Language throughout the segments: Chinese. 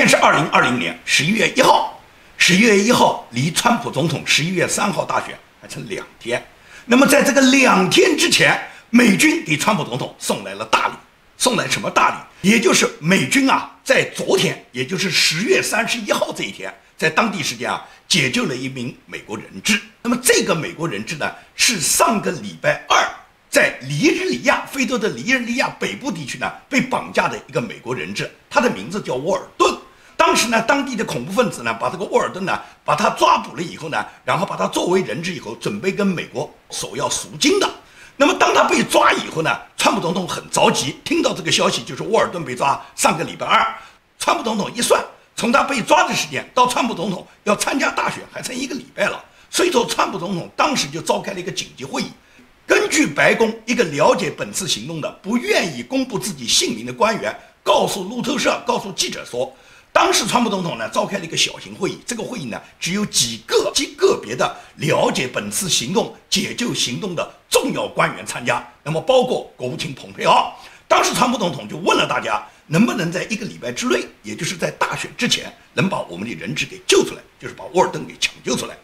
天是2020年11月1号，11月1号离川普总统11月3号大选还剩2天。那么在这个2天之前，美军给川普总统送来了大礼，送来什么大礼？也就是美军在昨天，也就是10月31号这一天，在当地时间解救了一名美国人质。那么这个美国人质呢，是上个礼拜二在非洲的尼日利亚北部地区呢被绑架的一个美国人质，他的名字叫沃尔顿。当时呢，当地的恐怖分子呢把这个沃尔顿呢把他抓捕了以后呢，然后把他作为人质以后，准备跟美国索要赎金的。那么当他被抓以后呢，川普总统很着急，听到这个消息就是沃尔顿被抓，上个礼拜二，川普总统一算，从他被抓的时间到川普总统要参加大选还剩1个礼拜了，所以说川普总统当时就召开了一个紧急会议。根据白宫一个了解本次行动的不愿意公布自己姓名的官员告诉路透社，告诉记者说，当时川普总统呢召开了一个小型会议，这个会议呢只有极个别的了解本次行动解救行动的重要官员参加，那么包括国务卿蓬佩奥。当时川普总统就问了大家，能不能在1个礼拜之内，也就是在大选之前，能把我们的人质给救出来，就是把沃尔顿给抢救出来。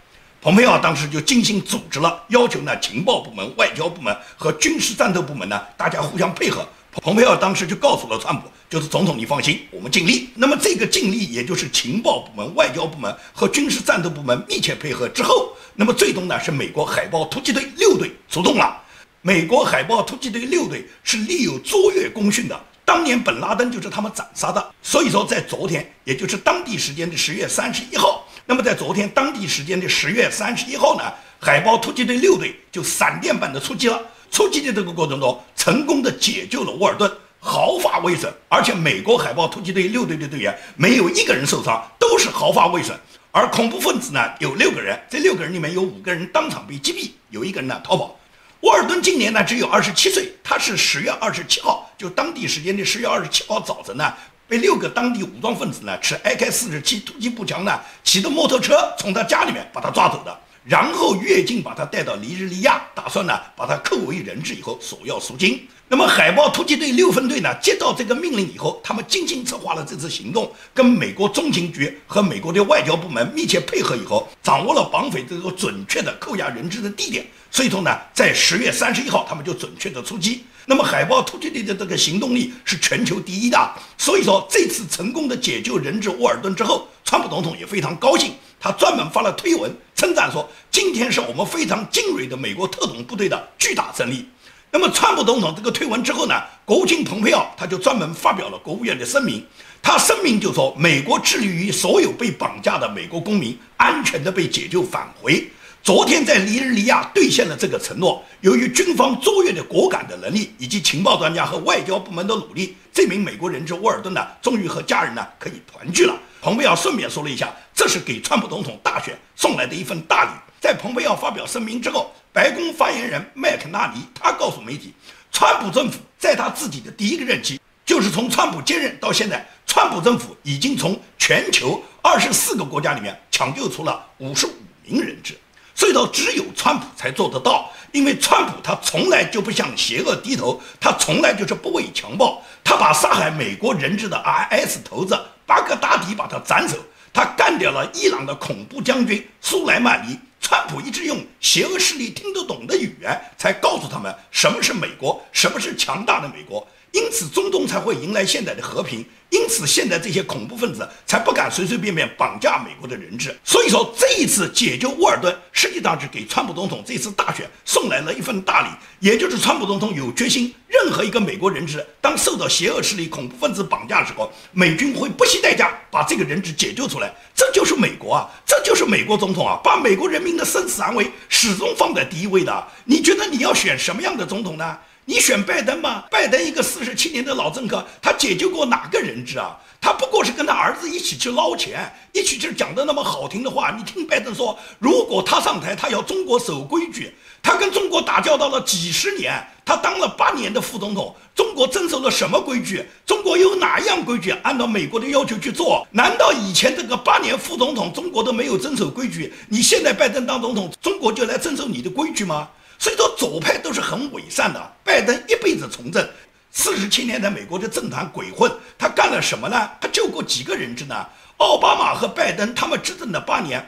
蓬佩奥当时就精心组织了，要求呢情报部门、外交部门和军事战斗部门呢大家互相配合。蓬佩奥当时就告诉了川普，就是总统你放心，我们尽力。那么这个尽力也就是情报部门、外交部门和军事战斗部门密切配合之后，那么最终呢是美国海豹突击队6队出动了。美国海豹突击队6队是立有卓越功勋的，当年本拉登就是他们斩杀的。所以说在昨天，也就是当地时间的10月31号，那么在昨天当地时间的10月31号呢，海豹突击队6队就闪电般的出击了。出击的这个过程中，成功的解救了沃尔顿，毫发未损。而且美国海豹突击队6队的队员没有1个人受伤，都是毫发未损。而恐怖分子呢有6个人，这6个人里面有5个人当场被击毙，有1个人呢逃跑。沃尔顿今年呢只有27岁，他是10月27号，就当地时间的10月27号早晨呢，被6个当地武装分子呢持 AK-47突击步枪呢，骑着摩托车从他家里面把他抓走的，然后越境把他带到尼日利亚，打算呢把他扣为人质以后索要赎金。那么海豹突击队6分队呢接到这个命令以后，他们精心策划了这次行动，跟美国中情局和美国的外交部门密切配合以后，掌握了绑匪这个准确的扣押人质的地点。所以说呢，在10月31号他们就准确的出击。那么海豹突击队的这个行动力是全球第1的，所以说这次成功的解救人质沃尔顿之后，川普总统也非常高兴，他专门发了推文称赞说，今天是我们非常精锐的美国特种部队的巨大胜利。那么川普总统这个推文之后呢，国务卿蓬佩奥他就专门发表了国务院的声明，他声明就说，美国致力于所有被绑架的美国公民安全的被解救返回。昨天在尼日利亚兑现了这个承诺，由于军方卓越的果敢的能力，以及情报专家和外交部门的努力，这名美国人质沃尔顿呢，终于和家人呢可以团聚了。蓬佩奥顺便说了一下，这是给川普总统大选送来的一份大礼。在蓬佩奥发表声明之后，白宫发言人麦肯纳尼他告诉媒体，川普政府在他自己的第1个任期，就是从川普接任到现在，川普政府已经从全球24个国家里面抢救出了55名人质。所以说只有川普才做得到，因为川普他从来就不向邪恶低头，他从来就是不畏强暴，他把杀害美国人质的 IS 头子巴格达迪把他斩首，他干掉了伊朗的恐怖将军苏莱曼尼。川普一直用邪恶势力听得懂的语言，才告诉他们什么是美国，什么是强大的美国。因此中东才会迎来现在的和平，因此现在这些恐怖分子才不敢随随便便绑架美国的人质。所以说这一次解救沃尔顿，实际上是给川普总统这次大选送来了一份大礼，也就是川普总统有决心，任何一个美国人质当受到邪恶势力恐怖分子绑架的时候，美军会不惜代价把这个人质解救出来。这就是美国啊，这就是美国总统啊，把美国人民的生死安危始终放在第1位的。你觉得你要选什么样的总统呢？你选拜登吗？拜登一个47年的老政客，他解救过哪个人质啊？他不过是跟他儿子一起去捞钱，一起去讲的那么好听的话。你听拜登说，如果他上台，他要中国守规矩。他跟中国打交道了几十年，他当了8年的副总统，中国遵守了什么规矩？中国有哪样规矩按照美国的要求去做？难道以前这个8年副总统中国都没有遵守规矩？你现在拜登当总统，中国就来遵守你的规矩吗？所以说左派都是很伪善的，拜登一辈子从政， 47年在美国的政坛鬼混，他干了什么呢？他救过几个人质呢？奥巴马和拜登他们执政的8年，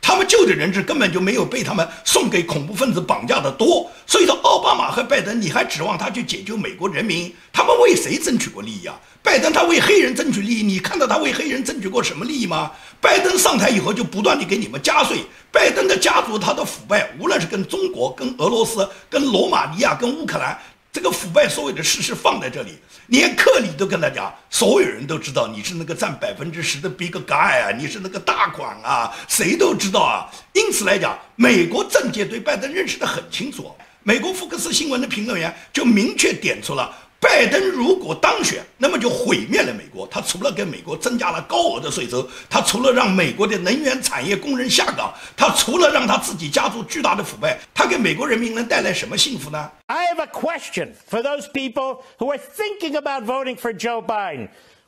他们救的人质根本就没有被他们送给恐怖分子绑架的多。所以说，奥巴马和拜登，你还指望他去解救美国人民？他们为谁争取过利益啊？拜登他为黑人争取利益，你看到他为黑人争取过什么利益吗？拜登上台以后就不断地给你们加税，拜登的家族他的腐败，无论是跟中国、跟俄罗斯、跟罗马尼亚、跟乌克兰，这个腐败所有的事实放在这里，连克里都跟他讲，所有人都知道你是那个占10%的 big guy 啊，你是那个大款啊，谁都知道啊。因此来讲，美国政界对拜登认识得很清楚。美国福克斯新闻的评论员就明确点出了，拜登如果当选，那么就毁灭了美国。他除了给美国增加了高额的税收，他除了让美国的能源产业工人下岗，他除了让他自己家族巨大的腐败，他给美国人民能带来什么幸福呢？ I have a question for those people who are thinking about voting for Joe Biden.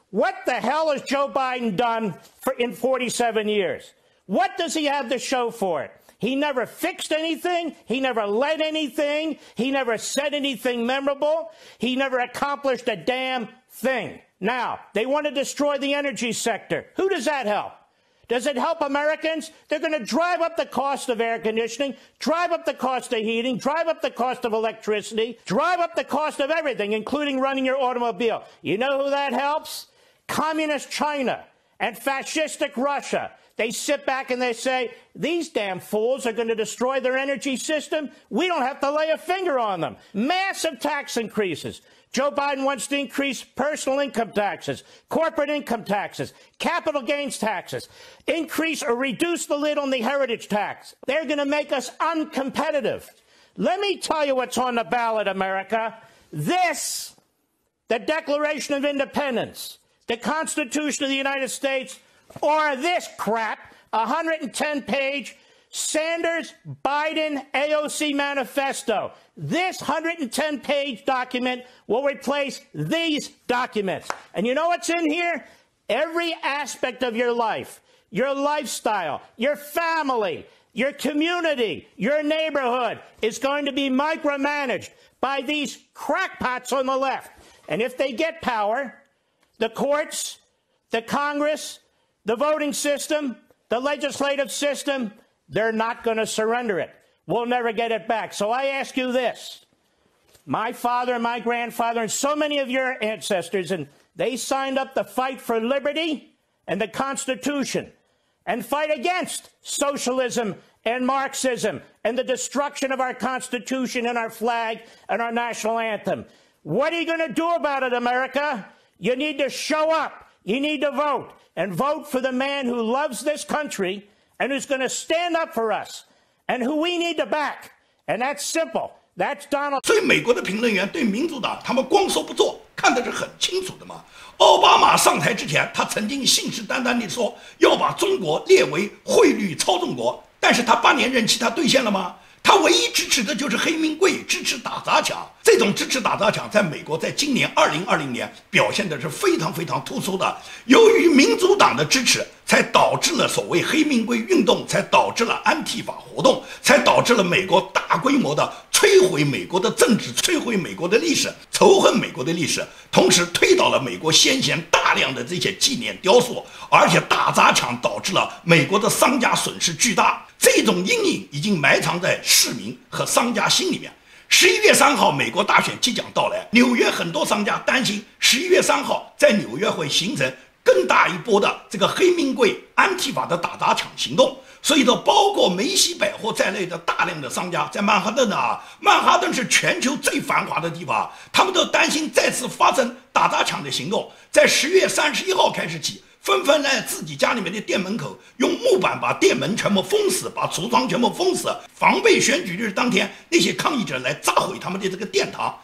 What the hell has Joe Biden done in 47 years? What does he have to show for it? He never fixed anything. He never led anything. He never said anything memorable. He never accomplished a damn thing. Now, they want to destroy the energy sector. Who does that help? Does it help Americans? They're going to drive up the cost of air conditioning, drive up the cost of heating, drive up the cost of electricity, drive up the cost of everything, including running your automobile. You know who that helps? Communist China and fascistic Russia. They sit back and they say, these damn fools are going to destroy their energy system. We don't have to lay a finger on them. Massive tax increases. Joe Biden wants to increase personal income taxes, corporate income taxes, capital gains taxes, increase or reduce the lid on the heritage tax. They're going to make us uncompetitive. Let me tell you what's on the ballot, America. This, the Declaration of Independence, the Constitution of the United States, or this crap, 110-page Sanders-Biden AOC manifesto. This 110-page document will replace these documents. And you know what's in here? Every aspect of your life, your lifestyle, your family, your community, your neighborhood is going to be micromanaged by these crackpots on the left. And if they get power, the courts, the Congress, the voting system, the legislative system, they're not going to surrender it. We'll never get it back. So I ask you this. My father and my grandfather and so many of your ancestors, and they signed up to fight for liberty and the Constitution and fight against socialism and Marxism and the destruction of our Constitution and our flag and our national anthem. What are you going to do about it, America? You need to show up. You need to vote. And vote for the man who loves this country and who's going to stand up for us and who we need to back. And that's simple. That's Donald. 所以美国的评论员对民主党他们光说不做，看的是很清楚的嘛。奥巴马上台之前，他曾经信誓旦旦地说要把中国列为汇率操纵国，但是他8年任期他兑现了吗？他唯一支持的就是黑名贵，支持打砸抢。这种支持打砸抢，在美国在今年2020年表现的是非常非常突出的。由于民主党的支持，才导致了所谓黑名贵运动，才导致了安提法活动，才导致了美国大规模的摧毁美国的政治，摧毁美国的历史，仇恨美国的历史，同时推倒了美国先贤大量的这些纪念雕塑，而且打砸抢导致了美国的商家损失巨大。这种阴影已经埋藏在市民和商家心里面。11月3号，美国大选即将到来，纽约很多商家担心11月3号在纽约会形成更大一波的这个黑名贵安提法的打砸抢行动，所以说包括梅西百货在内的大量的商家在曼哈顿曼哈顿是全球最繁华的地方，他们都担心再次发生打砸抢的行动，在10月31号开始起，纷纷在自己家里面的店门口用木板把店门全部封死，把橱窗全部封死，防备选举日当天那些抗议者来炸毁他们的这个殿堂。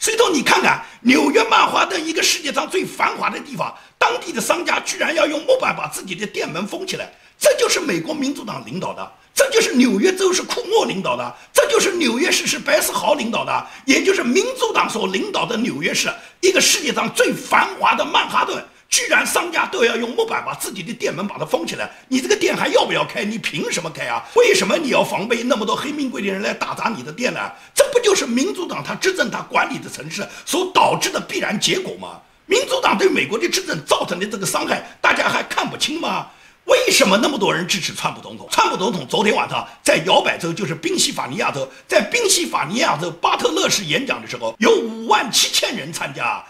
所以说，你看看纽约曼哈顿一个世界上最繁华的地方，当地的商家居然要用木板把自己的店门封起来，这就是美国民主党领导的，这就是纽约州市库莫领导的，这就是纽约市是白思豪领导的，也就是民主党所领导的纽约市，一个世界上最繁华的曼哈顿。居然商家都要用木板把自己的店门把它封起来，你这个店还要不要开？你凭什么开啊？为什么你要防备那么多黑名贵的人来打砸你的店呢？这不就是民主党他执政他管理的城市所导致的必然结果吗？民主党对美国的执政造成的这个伤害，大家还看不清吗？为什么那么多人支持川普总统？川普总统昨天晚上在摇摆州，就是宾夕法尼亚州，在宾夕法尼亚州巴特勒市演讲的时候，有57000人参加。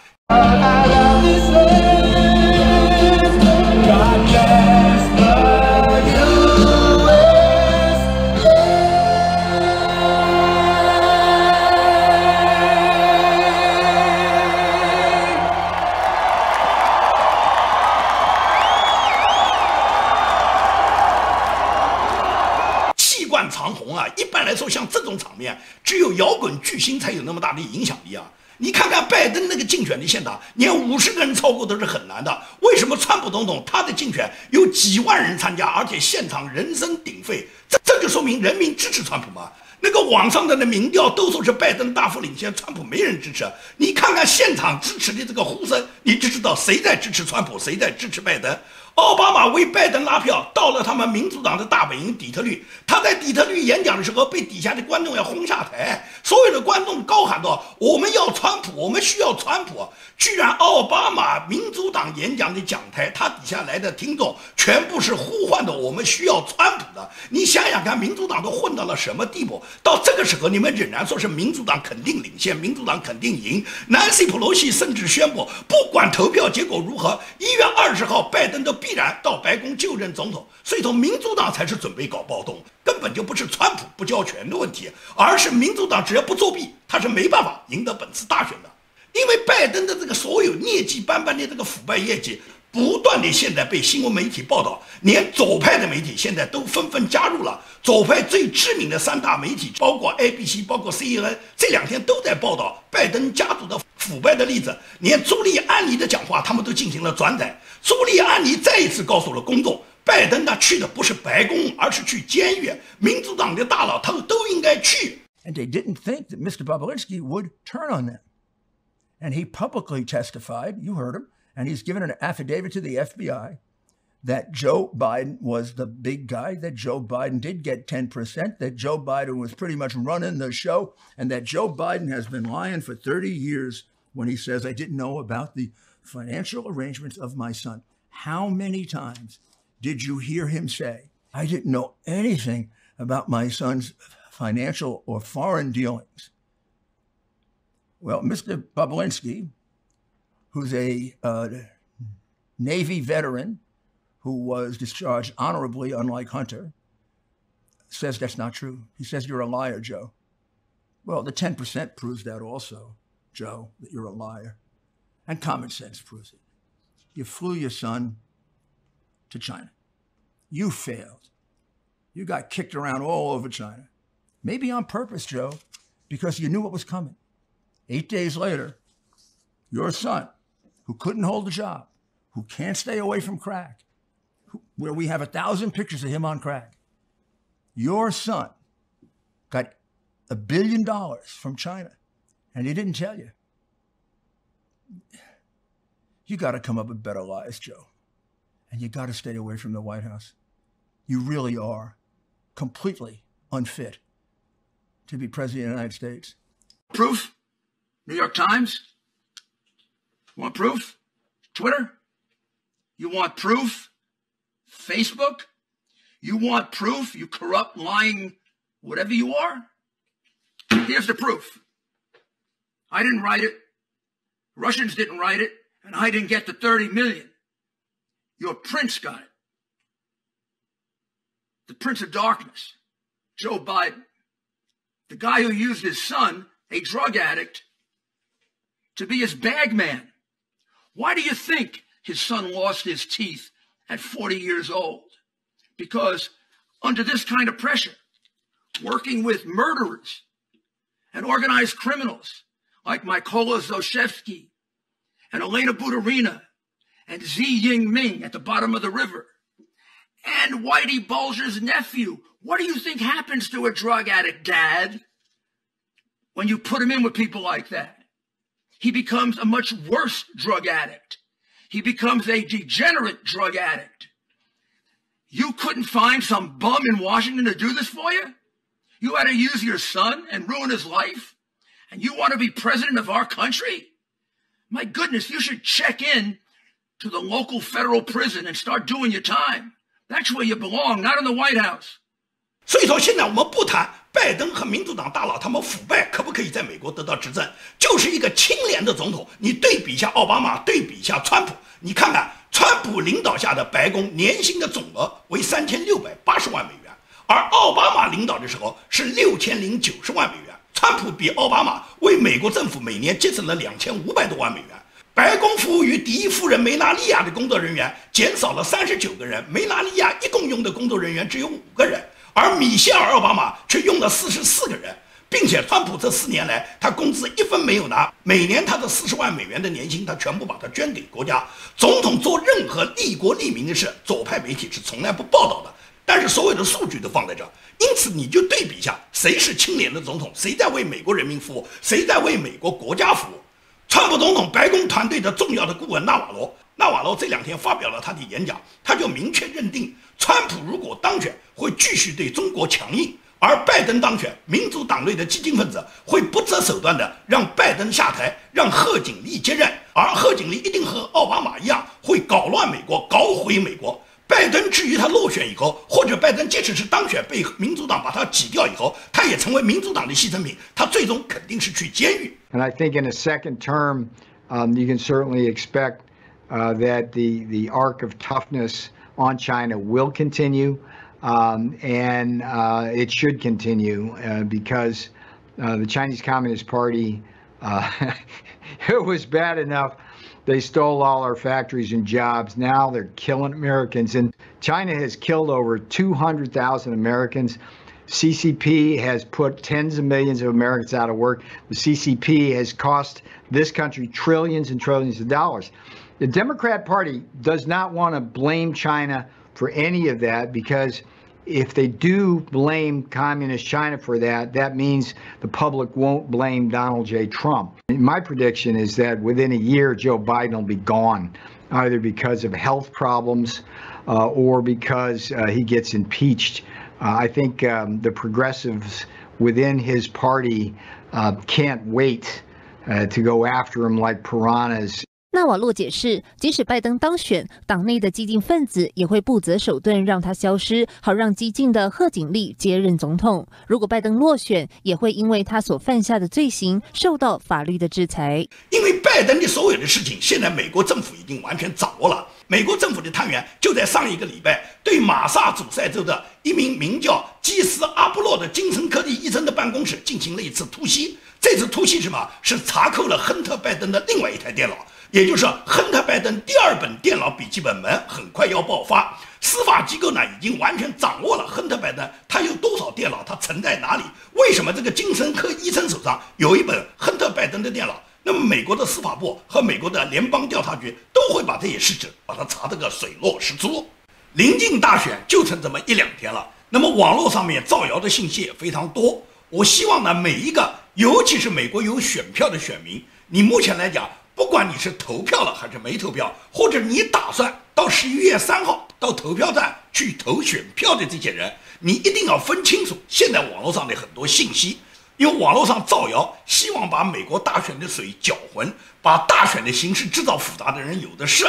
气贯长虹啊！一般来说，像这种场面，只有摇滚巨星才有那么大的影响力啊！你看看拜登那个竞选的现场，连50个人超过都是很难的。为什么川普总统他的竞选有几万人参加，而且现场人声鼎沸？这就说明人民支持川普嘛。那个网上的民调都说是拜登大幅领先，川普没人支持。你看看现场支持的这个呼声，你就知道谁在支持川普，谁在支持拜登。奥巴马为拜登拉票，到了他们民主党的大本营底特律，他在底特律演讲的时候，被底下的观众要轰下台，所有的观众高喊道：“我们要川普，我们需要川普。”居然奥巴马民主党演讲的讲台，他底下来的听众全部是呼唤的“我们需要川普”的。你想想看，民主党都混到了什么地步？到这个时候，你们仍然说是民主党肯定领先，民主党肯定赢。Nancy Pelosi甚至宣布，不管投票结果如何，1月20号拜登都必然到白宫就任总统。所以说，民主党才是准备搞暴动，根本就不是川普不交权的问题，而是民主党只要不作弊，他是没办法赢得本次大选的。因为拜登的这个所有劣迹斑斑的这个腐败业绩，不断的现在被新闻媒体报道，连左派的媒体现在都纷纷加入了。左派最知名的3大媒体，包括 ABC， 包括 CNN， 这2天都在报道拜登家族的腐败的例子。连朱利安尼的讲话，他们都进行了转载。朱利安尼再一次告诉了公众，拜登他去的不是白宫，而是去监狱。民主党的大佬他们都应该去。And they didn't think that Mr. Bobulinski would turn on them. And he publicly testified, you heard him, and he's given an affidavit to the FBI that Joe Biden was the big guy, that Joe Biden did get 10%, that Joe Biden was pretty much running the show, and that Joe Biden has been lying for 30 years when he says, I didn't know about the financial arrangements of my son. How many times did you hear him say, I didn't know anything about my son's financial or foreign dealings? Well, Mr. Bobulinski, who's a Navy veteran who was discharged honorably, unlike Hunter, says that's not true. He says you're a liar, Joe. Well, the 10% proves that also, Joe, that you're a liar. And common sense proves it. You flew your son to China. You failed. You got kicked around all over China. Maybe on purpose, Joe, because you knew what was coming. 8 days later, your son, who couldn't hold a job, who can't stay away from crack, where we have 1,000 pictures of him on crack, your son got $1 billion from China, and he didn't tell you. You got to come up with better lies, Joe. And you got to stay away from the White House. You really are completely unfit to be president of the United States. Proof? New York Times? You want proof? Twitter? You want proof? Facebook? You want proof, you corrupt, lying, whatever you are? Here's the proof. I didn't write it. Russians didn't write it. And I didn't get the 30 million. Your prince got it. The Prince of Darkness, Joe Biden. The guy who used his son, a drug addict, to be his bag man. Why do you think his son lost his teeth at 40 years old? Because under this kind of pressure, working with murderers and organized criminals like Mykola Zlochevsky and Elena Buturina and Xi Yingming at the bottom of the river, and Whitey Bulger's nephew. What do you think happens to a drug addict, Dad, when you put him in with people like that? He becomes a much worse drug addict. He becomes a degenerate drug addict. You couldn't find some bum in Washington to do this for you? You had to use your son and ruin his life? And you want to be president of our country? My goodness, you should check in to the local federal prison and start doing your time. That's where you belong, not in the White House. 所以说，现在我们不谈拜登和民主党大佬他们腐败可不可以在美国得到执政，就是一个清廉的总统。你对比一下奥巴马，对比一下川普，你看看川普领导下的白宫年薪的总额为3680万美元，而奥巴马领导的时候是6090万美元。川普比奥巴马为美国政府每年节省了2500多万美元。白宫服务于第一夫人梅拉利亚的工作人员减少了39个人，梅拉利亚一共用的工作人员只有5个人，而米歇尔·奥巴马却用了44个人，并且川普这4年来他工资1分没有拿，每年他的40万美元的年薪他全部把它捐给国家。总统做任何利国利民的事，左派媒体是从来不报道的，但是所有的数据都放在这儿，因此你就对比一下，谁是清廉的总统，谁在为美国人民服务，谁在为美国国家服务。川普总统白宫团队的重要的顾问纳瓦罗这2天发表了他的演讲，他就明确认定，川普如果当选会继续对中国强硬，而拜登当选，民主党内的激进分子会不择手段的让拜登下台，让贺锦丽接任，而贺锦丽一定和奥巴马一样会搞乱美国，搞毁美国。拜登至于他落选以后，或者拜登即使是当选被民主党把他挤掉以后，他也成为民主党的牺牲品，他最终肯定是去监狱。And I think in a second term, you can certainly expect that the arc of toughness on China will continue, and it should continue because the Chinese Communist Party, it was bad enough. They stole all our factories and jobs. Now they're killing Americans. And China has killed over 200,000 Americans. CCP has put tens of millions of Americans out of work. The CCP has cost this country trillions and trillions of dollars. The Democrat Party does not want to blame China for any of that, because if they do blame communist China for that, that means the public won't blame Donald J. Trump. My prediction is that within a year, Joe Biden will be gone, either because of health problems or because he gets impeached. I think the progressives within his party can't wait to go after him like piranhas. 纳瓦洛解释，即使拜登当选，党内的激进分子也会不择手段让他消失，好让激进的贺锦丽接任总统。如果拜登落选，也会因为他所犯下的罪行受到法律的制裁。因为拜登的所有的事情，现在美国政府已经完全掌握了。美国政府的探员就在上一个礼拜对马萨诸塞州的一名名叫基斯阿布洛的精神科技医生的办公室进行了一次突袭。这次突袭什么？是查扣了亨特·拜登的另外一台电脑。也就是亨特·拜登第2本电脑笔记本门很快要爆发，司法机构呢已经完全掌握了亨特·拜登他有多少电脑，他存在哪里？为什么这个精神科医生手上有一本亨特·拜登的电脑？那么美国的司法部和美国的联邦调查局都会把这些事情把它查得个水落石出。临近大选就剩这么1-2天了，那么网络上面造谣的信息也非常多。我希望呢每一个，尤其是美国有选票的选民，你目前来讲，不管你是投票了还是没投票，或者你打算到11月3号到投票站去投选票的这些人，你一定要分清楚现在网络上的很多信息，因为网络上造谣，希望把美国大选的水搅浑，把大选的形势制造复杂的人有的是。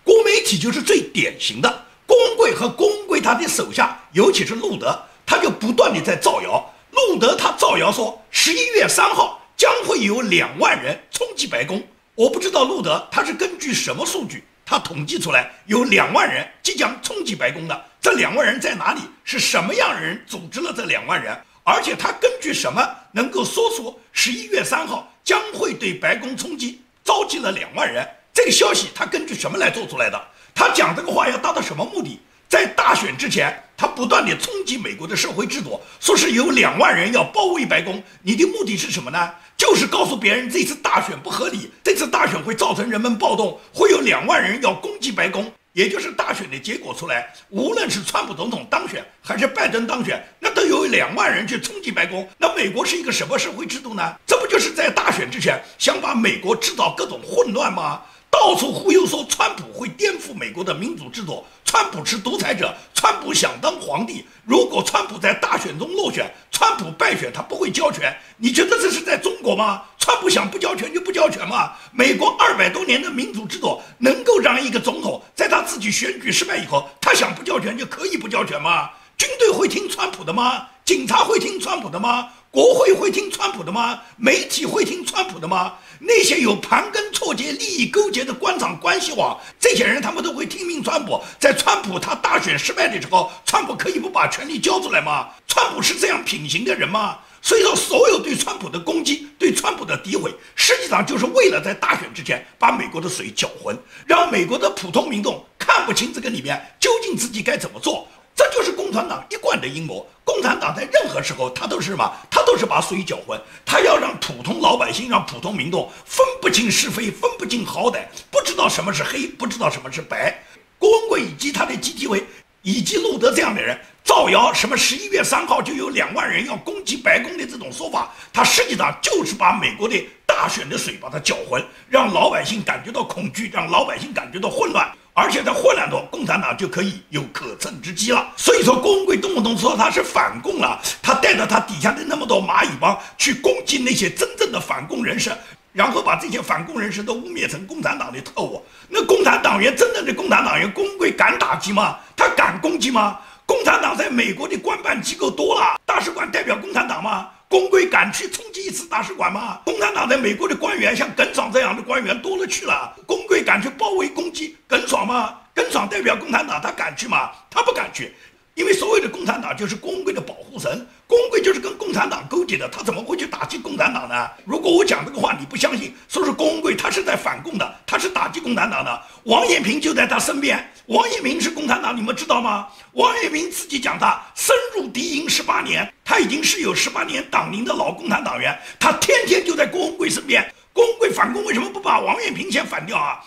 国媒体就是最典型的，工贵和工贵他的手下，尤其是路德，他就不断的在造谣。路德他造谣说11月3号将会有2万人冲击白宫。我不知道路德他是根据什么数据他统计出来有2万人即将冲击白宫的，这2万人在哪里？是什么样的人组织了这2万人？而且他根据什么能够说出11月3号将会对白宫冲击，召集了2万人？这个消息他根据什么来做出来的？他讲这个话要达到什么目的？在大选之前，他不断地冲击美国的社会制度，说是有2万人要包围白宫，你的目的是什么呢？就是告诉别人这次大选不合理，这次大选会造成人们暴动，会有2万人要攻击白宫。也就是大选的结果出来，无论是川普总统当选还是拜登当选，那都有2万人去冲击白宫。那美国是一个什么社会制度呢？这不就是在大选之前想把美国制造各种混乱吗？到处忽悠说川普会颠覆美国的民主制度，川普是独裁者，川普想当皇帝。如果川普在大选中落选，川普败选，他不会交权。你觉得这是在中国吗？川普想不交权就不交权吗？美国200多年的民主制度能够让一个总统在他自己选举失败以后，他想不交权就可以不交权吗？军队会听川普的吗？警察会听川普的吗？国会会听川普的吗？媒体会听川普的吗？那些有盘根错节、利益勾结的官场关系网，这些人他们都会听命川普。在川普他大选失败的时候，川普可以不把权力交出来吗？川普是这样品行的人吗？所以说，所有对川普的攻击、对川普的诋毁，实际上就是为了在大选之前把美国的水搅浑，让美国的普通民众看不清这个里面究竟自己该怎么做。这就是共产党一贯的阴谋。共产党在任何时候，他都是什么？他都是把水搅浑，他要让普通老百姓、让普通民众分不清是非，分不清好歹，不知道什么是黑，不知道什么是白。郭文贵以及他的基地委以及路德这样的人造谣什么11月3号就有2万人要攻击白宫的这种说法，他实际上就是把美国的大选的水把它搅浑，让老百姓感觉到恐惧，让老百姓感觉到混乱。而且在混乱中，共产党就可以有可乘之机了。所以说，郭文贵动不动说他是反共了，他带着他底下的那么多蚂蚁帮去攻击那些真正的反共人士，然后把这些反共人士都污蔑成共产党的特务。那共产党员，真正的共产党员，郭文贵敢打击吗？他敢攻击吗？共产党在美国的官办机构多了，大使馆代表共产党吗？郭文贵敢去冲击一次大使馆吗？共产党在美国的官员像耿爽这样的官员多了去了，郭文贵敢去包围攻击耿爽吗？耿爽代表共产党，他敢去吗？他不敢去，因为所谓的共产党就是郭文贵的保护神，郭文贵就是跟共产党勾结的，他怎么会去打击共产党呢？如果我讲这个话你不相信，说是郭文贵他是在反共的，他是打击共产党的，王艳平就在他身边。王艳平是共产党，你们知道吗？王艳平自己讲他深入敌营18年，他已经是有18年党龄的老共产党员，他天天就在郭文贵身边。郭文贵反共为什么不把王艳平先反掉啊？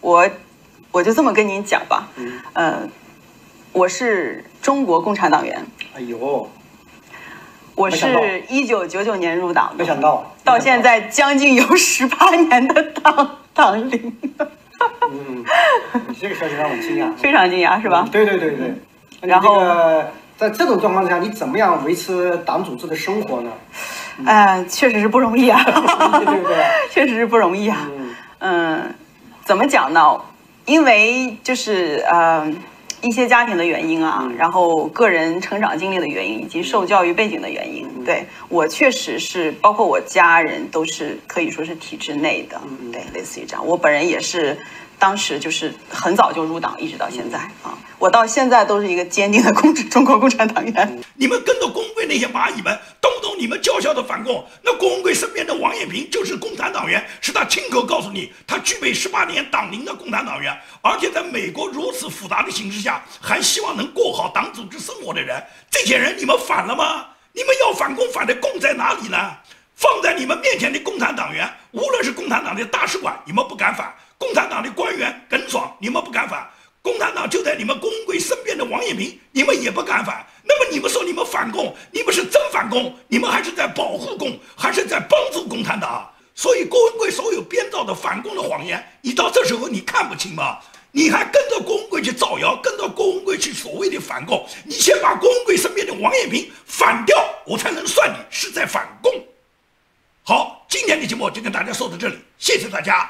我就这么跟您讲吧，我是中国共产党员。哎呦，我是1999年入党的，没想到到现在将近有18年的党龄。你这个消息让我惊讶，非常惊讶是吧？对。然后在这种状况下，你怎么样维持党组织的生活呢？确实是不容易啊，对不对？确实是不容易啊。怎么讲呢？因为就是一些家庭的原因啊，然后个人成长经历的原因，以及受教育背景的原因，对我确实是，包括我家人都是可以说是体制内的，对，类似于这样。我本人也是，当时就是很早就入党，一直到现在啊，我到现在都是一个坚定的中国共产党员。你们跟着郭文贵那些蚂蚁们，动不动你们叫嚣的反共，那郭文贵身边的王艳平就是共产党员，是他亲口告诉你，他具备18年党龄的共产党员，而且在美国如此复杂的形势下，还希望能过好党组织生活的人，这些人你们反了吗？你们要反共，反的共在哪里呢？放在你们面前的共产党员，无论是共产党的大使馆，你们不敢反；共产党的官员耿爽，你们不敢反；共产党就在你们郭文贵身边的王艳平，你们也不敢反。那么你们说你们反共，你们是真反共，你们还是在保护共，还是在帮助共产党？所以郭文贵所有编造的反共的谎言，你到这时候你看不清吗？你还跟着郭文贵去造谣，跟着郭文贵去所谓的反共，你先把郭文贵身边的王艳平反掉，我才能算你是在反共。好，今天的节目就跟大家说到这里，谢谢大家。